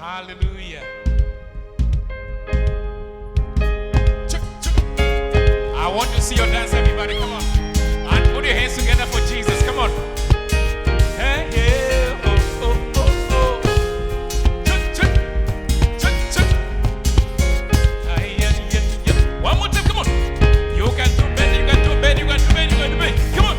Hallelujah. I want to see your dance, everybody. Come on. And put your hands together for Jesus. Come on. Hey, yeah. Oh, oh, oh, oh. One more time. Come on. You can do better. You can do better. You can do better. You can do better. Come on.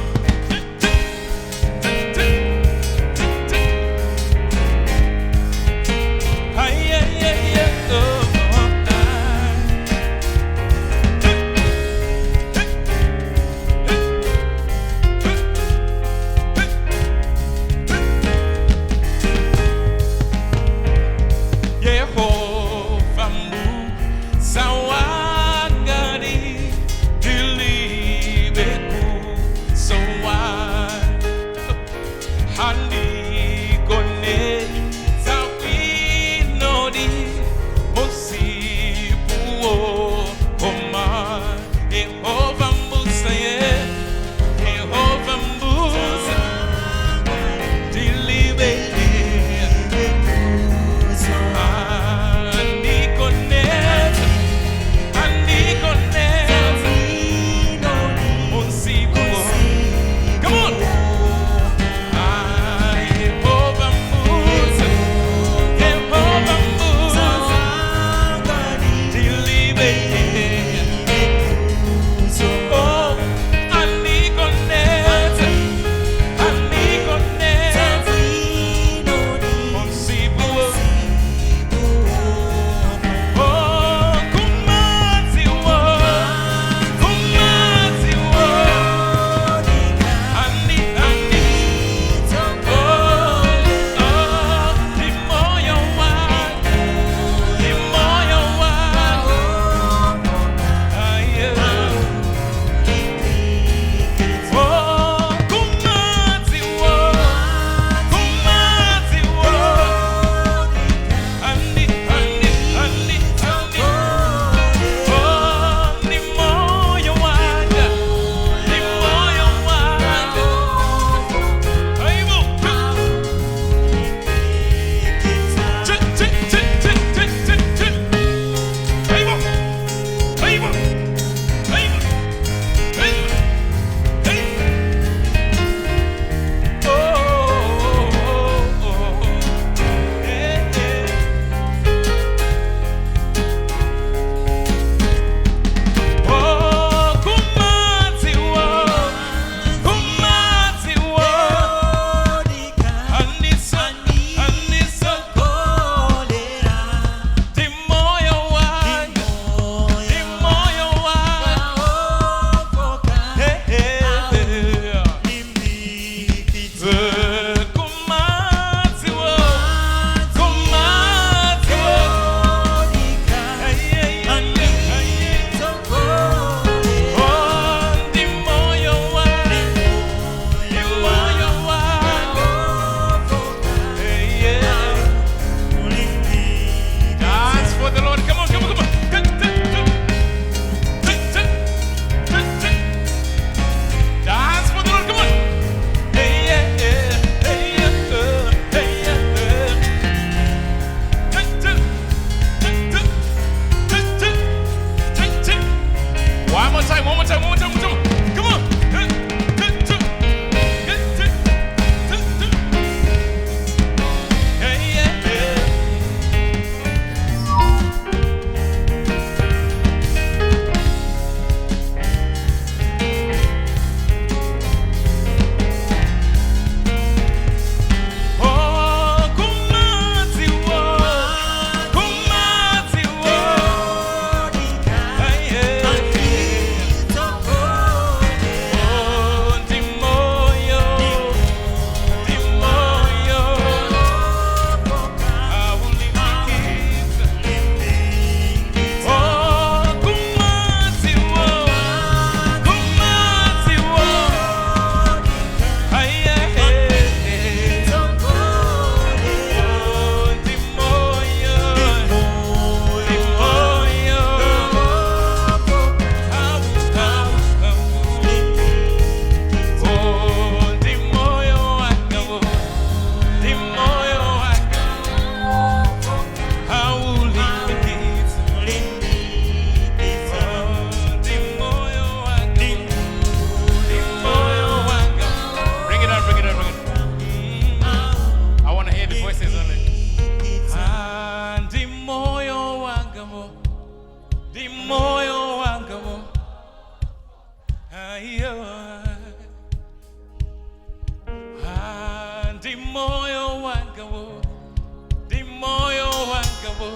wo.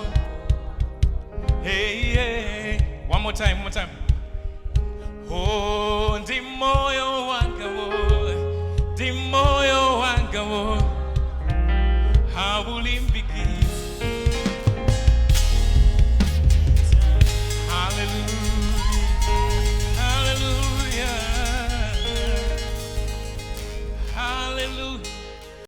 Hey, hey. One more time, one more time. Oh, di moyo wanga wo. Di moyo wanga wo. Haulimbiki.